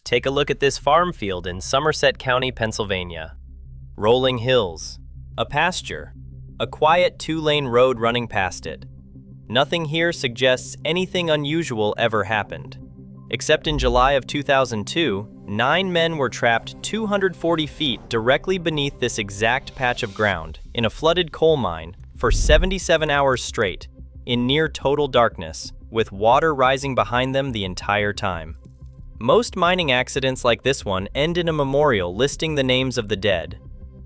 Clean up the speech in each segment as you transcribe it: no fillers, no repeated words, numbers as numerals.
Take a look at this farm field in Somerset County, Pennsylvania. Rolling hills, a pasture, a quiet two-lane road running past it. Nothing here suggests anything unusual ever happened. Except in July of 2002, 9 men were trapped 240 feet directly beneath this exact patch of ground in a flooded coal mine for 77 hours straight, in near total darkness, with water rising behind them the entire time. Most mining accidents like this one end in a memorial listing the names of the dead.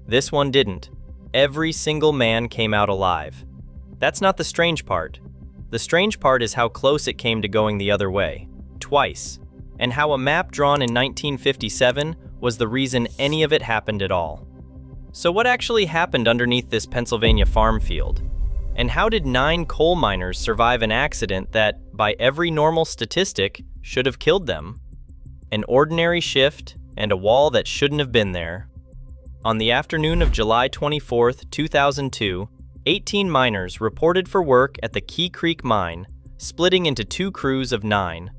This one didn't. Every single man came out alive. That's not the strange part. The strange part is how close it came to going the other way, twice, and how a map drawn in 1957 was the reason any of it happened at all. So what actually happened underneath this Pennsylvania farm field? And how did 9 coal miners survive an accident that, by every normal statistic, should have killed them? An ordinary shift and a wall that shouldn't have been there. On the afternoon of July 24, 2002, 18 miners reported for work at the Quecreek mine, splitting into 2 crews of 9.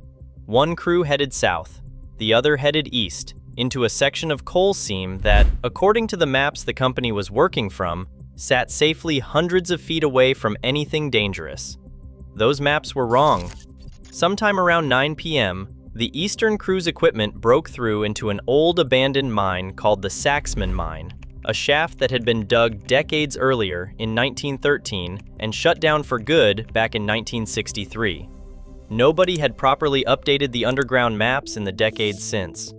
One crew headed south, the other headed east, into a section of coal seam that, according to the maps the company was working from, sat safely hundreds of feet away from anything dangerous. Those maps were wrong. Sometime around 9 p.m., the eastern crew's equipment broke through into an old abandoned mine called the Saxman Mine, a shaft that had been dug decades earlier in 1913 and shut down for good back in 1963. Nobody had properly updated the underground maps in the decades since.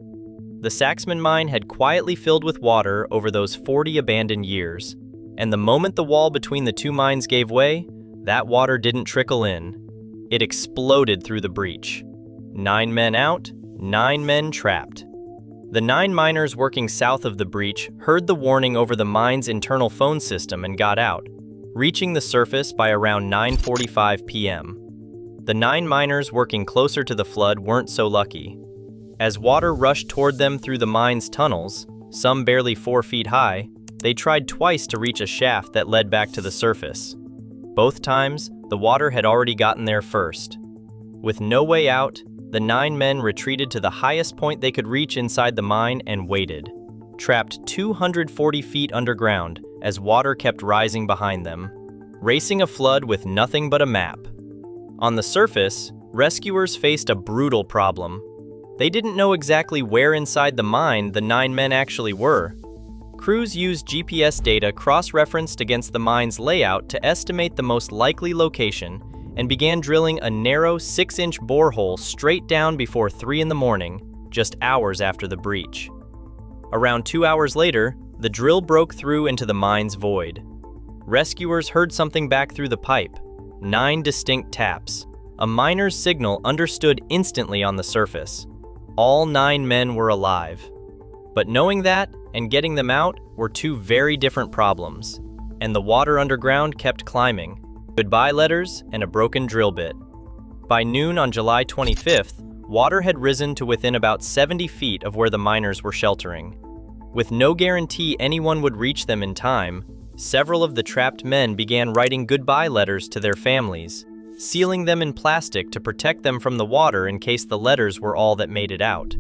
The Saxman Mine had quietly filled with water over those 40 abandoned years, and the moment the wall between the 2 mines gave way, that water didn't trickle in. It exploded through the breach. 9 men out, 9 men trapped. The 9 miners working south of the breach heard the warning over the mine's internal phone system and got out, reaching the surface by around 9:45 p.m. The 9 miners working closer to the flood weren't so lucky. As water rushed toward them through the mine's tunnels, some barely 4 feet high, they tried twice to reach a shaft that led back to the surface. Both times, the water had already gotten there first. With no way out, the 9 men retreated to the highest point they could reach inside the mine and waited, trapped 240 feet underground as water kept rising behind them, racing a flood with nothing but a map. On the surface, rescuers faced a brutal problem. They didn't know exactly where inside the mine the 9 men actually were. Crews used GPS data cross-referenced against the mine's layout to estimate the most likely location and began drilling a narrow 6-inch borehole straight down before 3 in the morning, just hours after the breach. Around 2 hours later, the drill broke through into the mine's void. Rescuers heard something back through the pipe, 9 distinct taps, a miner's signal understood instantly on the surface. All 9 men were alive. But knowing that and getting them out were 2 very different problems, and the water underground kept climbing. Goodbye letters and a broken drill bit. By noon on July 25th, water had risen to within about 70 feet of where the miners were sheltering. With no guarantee anyone would reach them in time, several of the trapped men began writing goodbye letters to their families, sealing them in plastic to protect them from the water in case the letters were all that made it out.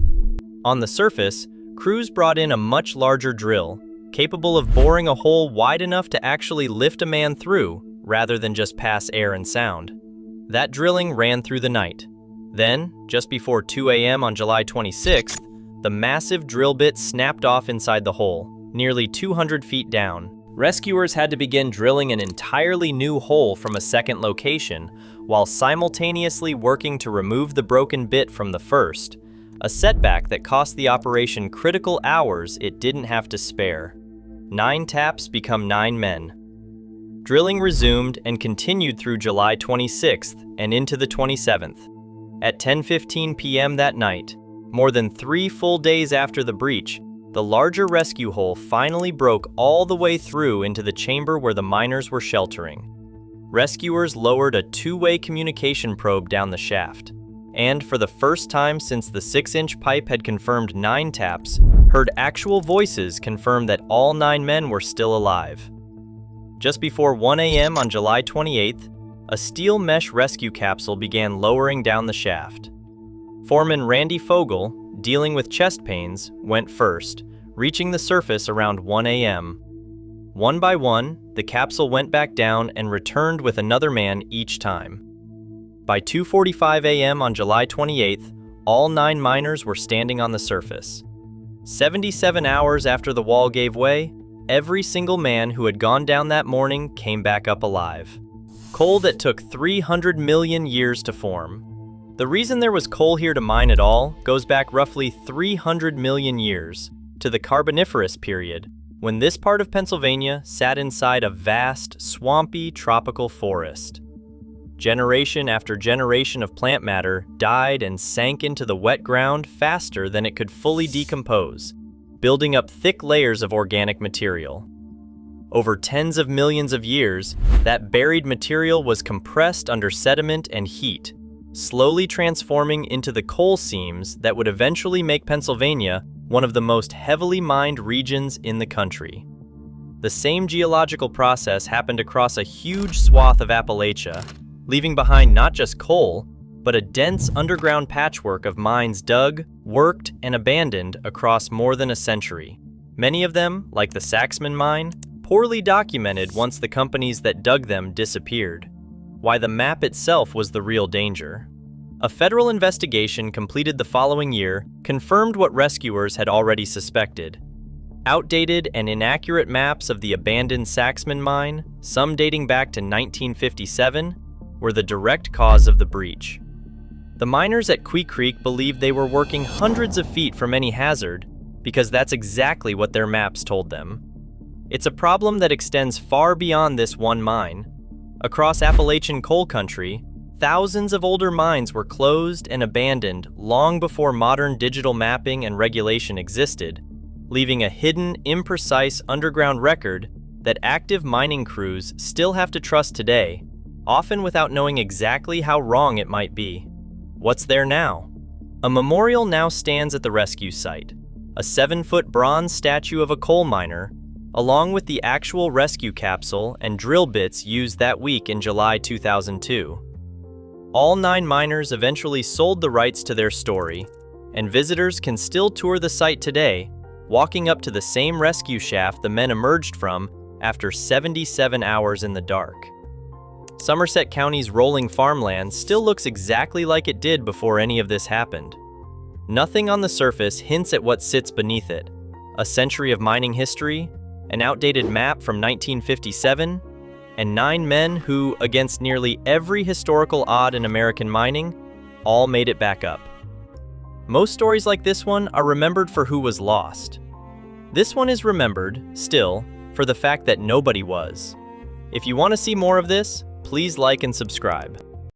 On the surface, crews brought in a much larger drill, capable of boring a hole wide enough to actually lift a man through, rather than just pass air and sound. That drilling ran through the night. Then, just before 2 a.m. on July 26th, the massive drill bit snapped off inside the hole, nearly 200 feet down. Rescuers had to begin drilling an entirely new hole from a second location, while simultaneously working to remove the broken bit from the first, a setback that cost the operation critical hours it didn't have to spare. 9 taps become 9 men. Drilling resumed and continued through July 26th and into the 27th. At 10:15 p.m. that night, more than 3 full days after the breach, the larger rescue hole finally broke all the way through into the chamber where the miners were sheltering. Rescuers lowered a 2-way communication probe down the shaft, and for the first time since the 6-inch pipe had confirmed 9 taps, heard actual voices confirm that all 9 men were still alive. Just before 1 a.m. on July 28th, a steel mesh rescue capsule began lowering down the shaft. Foreman Randy Fogel, dealing with chest pains, went first, reaching the surface around 1 a.m. One by one, the capsule went back down and returned with another man each time. By 2:45 a.m. on July 28th, all 9 miners were standing on the surface. 77 hours after the wall gave way, every single man who had gone down that morning came back up alive. Coal that took 300 million years to form. The reason there was coal here to mine at all goes back roughly 300 million years, to the Carboniferous period, when this part of Pennsylvania sat inside a vast, swampy tropical forest. Generation after generation of plant matter died and sank into the wet ground faster than it could fully decompose, building up thick layers of organic material. Over tens of millions of years, that buried material was compressed under sediment and heat, slowly transforming into the coal seams that would eventually make Pennsylvania one of the most heavily mined regions in the country. The same geological process happened across a huge swath of Appalachia, leaving behind not just coal, but a dense underground patchwork of mines dug, worked, and abandoned across more than a century. Many of them, like the Saxman mine, poorly documented once the companies that dug them disappeared. Why the map itself was the real danger. A federal investigation completed the following year confirmed what rescuers had already suspected. Outdated and inaccurate maps of the abandoned Saxman mine, some dating back to 1957, were the direct cause of the breach. The miners at Quecreek believed they were working hundreds of feet from any hazard because that's exactly what their maps told them. It's a problem that extends far beyond this one mine. Across Appalachian coal country, thousands of older mines were closed and abandoned long before modern digital mapping and regulation existed, leaving a hidden, imprecise underground record that active mining crews still have to trust today, often without knowing exactly how wrong it might be. What's there now? A memorial now stands at the rescue site, a 7-foot bronze statue of a coal miner, along with the actual rescue capsule and drill bits used that week in July 2002. All 9 miners eventually sold the rights to their story, and visitors can still tour the site today, walking up to the same rescue shaft the men emerged from after 77 hours in the dark. Somerset County's rolling farmland still looks exactly like it did before any of this happened. Nothing on the surface hints at what sits beneath it: a century of mining history, an outdated map from 1957, and 9 men who, against nearly every historical odd in American mining, all made it back up. Most stories like this one are remembered for who was lost. This one is remembered, still, for the fact that nobody was. If you want to see more of this, please like and subscribe.